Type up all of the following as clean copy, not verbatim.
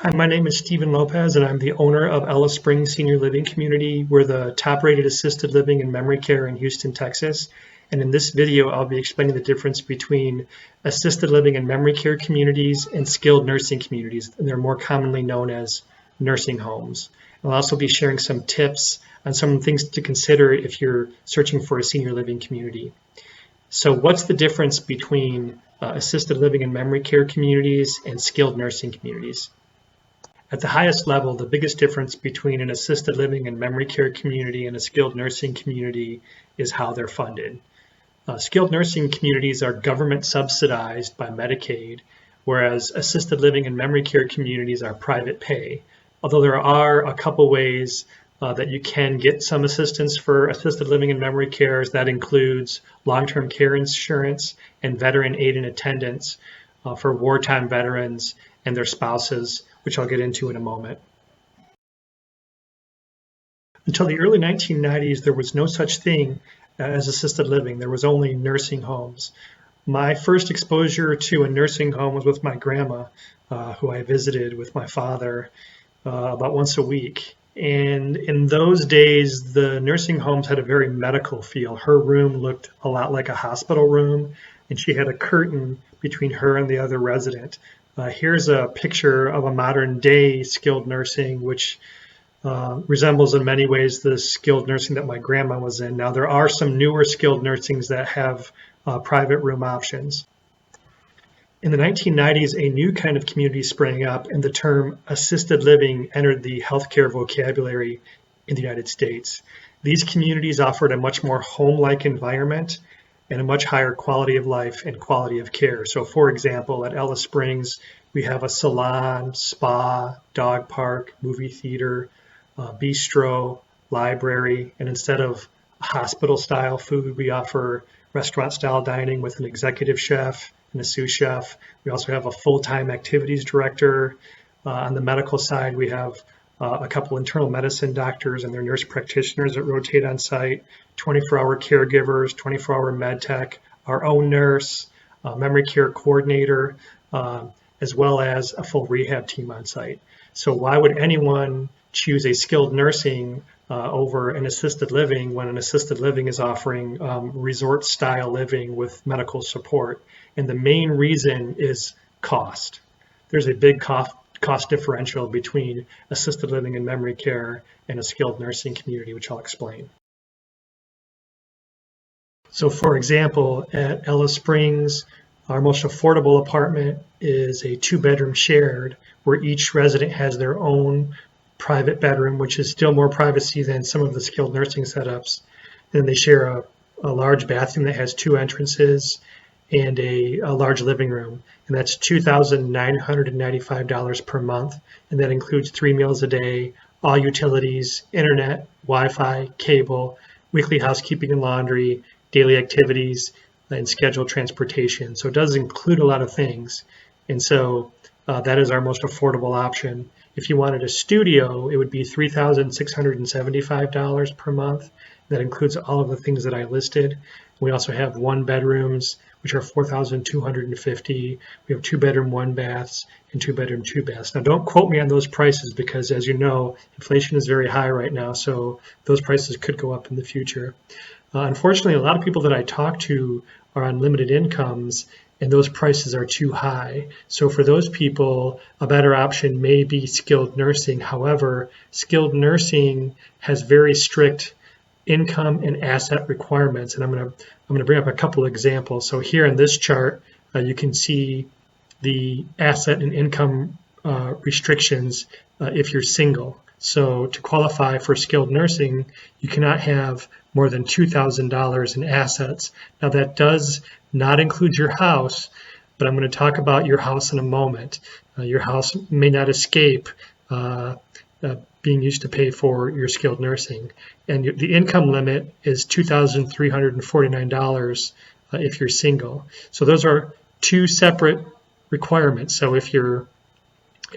Hi, my name is Stephen Lopez, and I'm the owner of ELLAY Springs Senior Living Community. We're the top-rated assisted living and memory care in Houston, Texas. And in this video, I'll be explaining the difference between assisted living and memory care communities and skilled nursing communities, and they're more commonly known as nursing homes. I'll also be sharing some tips on some things to consider if you're searching for a senior living community. So what's the difference between assisted living and memory care communities and skilled nursing communities? At the highest level, the biggest difference between an assisted living and memory care community and a skilled nursing community is how they're funded. Skilled nursing communities are government subsidized by Medicaid, whereas assisted living and memory care communities are private pay. Although there are a couple ways that you can get some assistance for assisted living and memory cares. That includes long-term care insurance and veteran aid and attendance for wartime veterans and their spouses, which I'll get into in a moment. Until the early 1990s, there was no such thing as assisted living. There was only nursing homes. My first exposure to a nursing home was with my grandma, who I visited with my father about once a week. And in those days, the nursing homes had a very medical feel. Her room looked a lot like a hospital room, and she had a curtain between her and the other resident. Here's a picture of a modern day skilled nursing, which resembles in many ways the skilled nursing that my grandma was in. Now, there are some newer skilled nursings that have private room options. In the 1990s, a new kind of community sprang up, and the term assisted living entered the healthcare vocabulary in the United States. These communities offered a much more home-like environment and a much higher quality of life and quality of care. So for example, at ELLAY Springs, we have a salon, spa, dog park, movie theater, bistro, library, and instead of hospital-style food, we offer restaurant-style dining with an executive chef and a sous chef. We also have a full-time activities director. On the medical side, we have a couple internal medicine doctors and their nurse practitioners that rotate on site, 24-hour caregivers, 24-hour med tech, our own nurse, memory care coordinator, as well as a full rehab team on site. So why would anyone choose a skilled nursing over an assisted living when an assisted living is offering resort-style living with medical support? And the main reason is cost. There's a big cost differential between assisted living and memory care and a skilled nursing community, which I'll explain. So for example, at ELLAY Springs, our most affordable apartment is a 2-bedroom shared where each resident has their own private bedroom, which is still more privacy than some of the skilled nursing setups. Then they share a large bathroom that has 2 entrances and a large living room, and that's $2,995 per month, and that includes 3 meals a day, all utilities, internet, Wi-Fi, cable, weekly housekeeping and laundry, daily activities, and scheduled transportation. So it does include a lot of things, and so that is our most affordable option. If you wanted a studio, it would be $3,675 per month. That includes all of the things that I listed. We also have 1-bedrooms, which are $4,250. We have 2-bedroom 1-baths and 2-bedroom 2-baths. Now, don't quote me on those prices because, as you know, inflation is very high right now, so those prices could go up in the future. Unfortunately, a lot of people that I talk to are on limited incomes, and those prices are too high. So for those people, a better option may be skilled nursing. However, skilled nursing has very strict income and asset requirements, and I'm going to bring up a couple of examples. So here in this chart, you can see the asset and income restrictions if you're single. So to qualify for skilled nursing, you cannot have more than $2,000 in assets. Now that does not include your house, but I'm going to talk about your house in a moment. Your house may not escape being used to pay for your skilled nursing. And the income limit is $2,349 if you're single. So those are 2 separate requirements. So if you're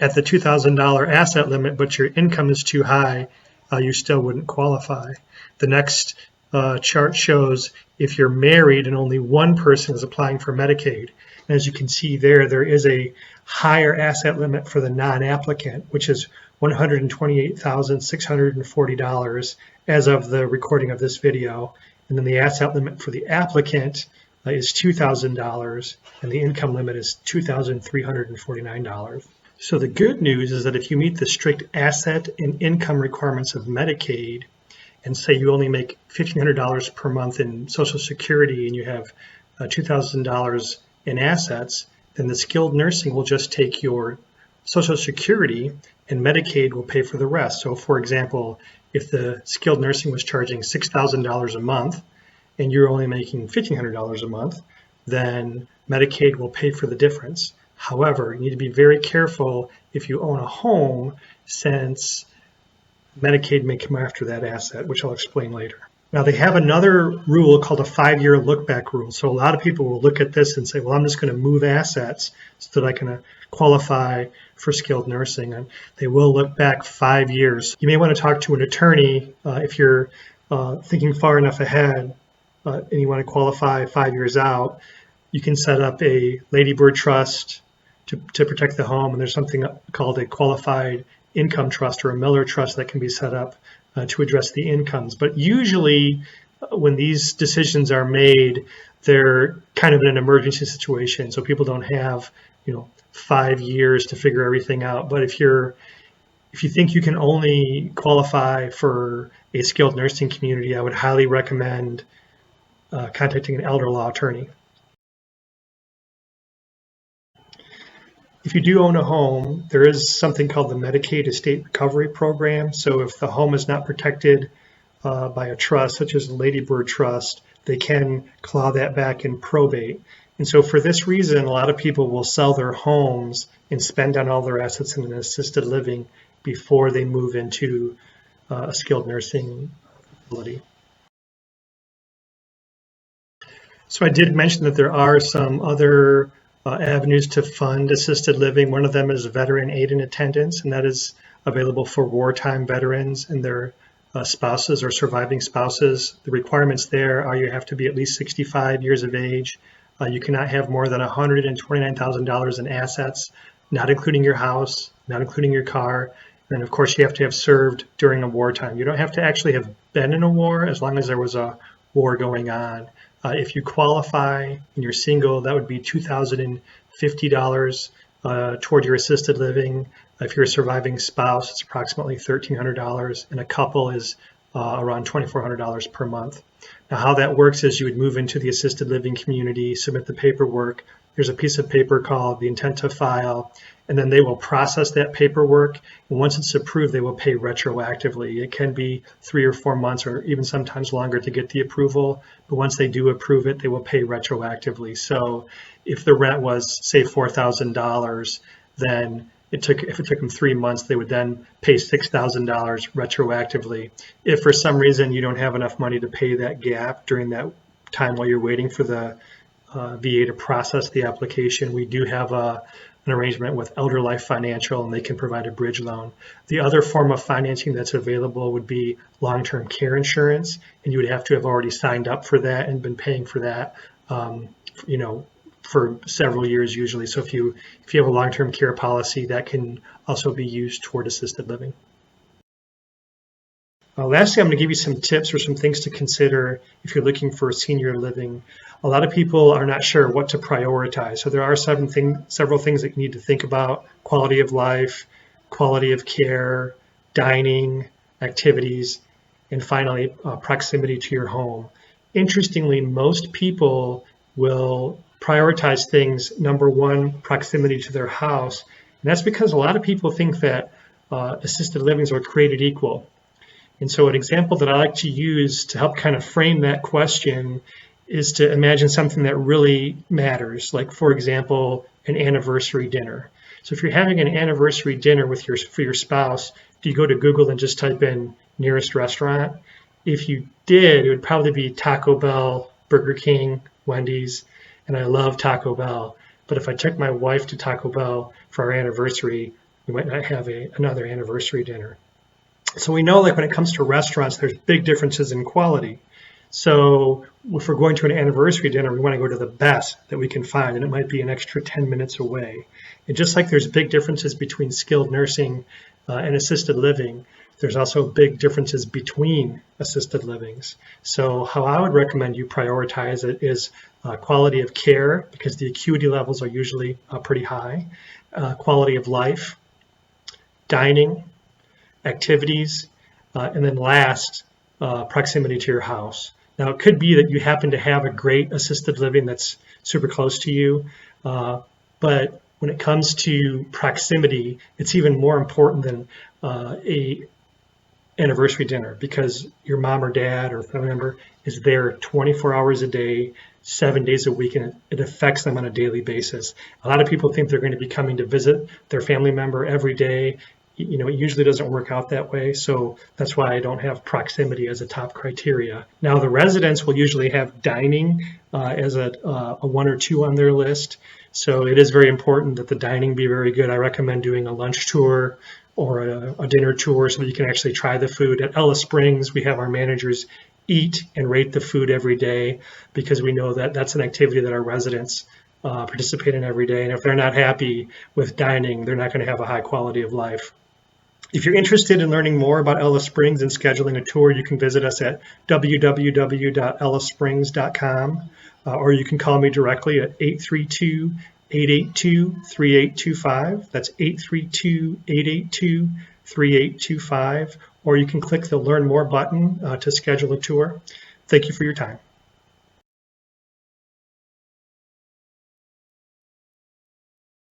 at the $2,000 asset limit, but your income is too high, you still wouldn't qualify. The next chart shows if you're married and only one person is applying for Medicaid. And as you can see there is a higher asset limit for the non-applicant, which is $128,640 as of the recording of this video. And then the asset limit for the applicant is $2,000, and the income limit is $2,349. So the good news is that if you meet the strict asset and income requirements of Medicaid, and say you only make $1,500 per month in Social Security and you have $2,000 in assets, then the skilled nursing will just take your Social Security and Medicaid will pay for the rest. So for example, if the skilled nursing was charging $6,000 a month and you're only making $1,500 a month, then Medicaid will pay for the difference. However, you need to be very careful if you own a home, since Medicaid may come after that asset, which I'll explain later. Now, they have another rule called a 5-year look-back rule. So a lot of people will look at this and say, well, I'm just going to move assets so that I can qualify for skilled nursing. And they will look back 5 years. You may want to talk to an attorney if you're thinking far enough ahead and you want to qualify 5 years out. You can set up a Ladybird trust to protect the home, and there's something called a qualified income trust or a Miller trust that can be set up to address the incomes. But usually when these decisions are made, they're kind of in an emergency situation, so people don't have 5 years to figure everything out. But if you think you can only qualify for a skilled nursing community, I would highly recommend contacting an elder law attorney. If you do own a home, there is something called the Medicaid Estate Recovery Program. So if the home is not protected by a trust, such as the Ladybird Trust, they can claw that back in probate. And so for this reason, a lot of people will sell their homes and spend down all their assets in an assisted living before they move into a skilled nursing facility. So I did mention that there are some other avenues to fund assisted living. One of them is veteran aid and attendance, and that is available for wartime veterans and their spouses or surviving spouses. The requirements there are you have to be at least 65 years of age. You cannot have more than $129,000 in assets, not including your house, not including your car. And of course, you have to have served during a wartime. You don't have to actually have been in a war, as long as there was a war going on. If you qualify and you're single, that would be $2,050 toward your assisted living. If you're a surviving spouse, it's approximately $1,300, and a couple is around $2,400 per month. Now, how that works is you would move into the assisted living community, submit the paperwork. There's a piece of paper called the intent to file, and then they will process that paperwork. And once it's approved, they will pay retroactively. It can be 3 or 4 months or even sometimes longer to get the approval. But once they do approve it, they will pay retroactively. So if the rent was, say, $4,000, then if it took them 3 months, they would then pay $6,000 retroactively. If for some reason you don't have enough money to pay that gap during that time while you're waiting for the VA to process the application, we do have an arrangement with Elder Life Financial, and they can provide a bridge loan. The other form of financing that's available would be long-term care insurance, and you would have to have already signed up for that and been paying for that, for several years usually. So if you have a long-term care policy, that can also be used toward assisted living. Lastly, I'm going to give you some tips or some things to consider if you're looking for senior living. A lot of people are not sure what to prioritize. So there are several things that you need to think about: quality of life, quality of care, dining, activities, and finally, proximity to your home. Interestingly, most people will prioritize things, number one, proximity to their house. And that's because a lot of people think that assisted livings are created equal. And so an example that I like to use to help kind of frame that question is to imagine something that really matters, like, for example, an anniversary dinner. So if you're having an anniversary dinner for your spouse, do you go to Google and just type in nearest restaurant? If you did, it would probably be Taco Bell, Burger King, Wendy's, and I love Taco Bell. But if I took my wife to Taco Bell for our anniversary, we might not have another anniversary dinner. So we know, like, when it comes to restaurants, there's big differences in quality. So if we're going to an anniversary dinner, we want to go to the best that we can find, and it might be an extra 10 minutes away. And just like there's big differences between skilled nursing and assisted living, there's also big differences between assisted livings. So how I would recommend you prioritize it is quality of care, because the acuity levels are usually pretty high, quality of life, dining, activities, and then last, proximity to your house. Now, it could be that you happen to have a great assisted living that's super close to you, but when it comes to proximity, it's even more important than a anniversary dinner, because your mom or dad or family member is there 24 hours a day, 7 days a week, and it affects them on a daily basis. A lot of people think they're going to be coming to visit their family member every day. You know, it usually doesn't work out that way. So that's why I don't have proximity as a top criteria. Now, the residents will usually have dining as a 1 or 2 on their list. So it is very important that the dining be very good. I recommend doing a lunch tour or a dinner tour so that you can actually try the food. At ELLAY Springs, we have our managers eat and rate the food every day, because we know that that's an activity that our residents participate in every day. And if they're not happy with dining, they're not going to have a high quality of life. If you're interested in learning more about ELLAY Springs and scheduling a tour, you can visit us at www.ellasprings.com, or you can call me directly at 832-882-3825. That's 832-882-3825, or you can click the Learn More button to schedule a tour. Thank you for your time.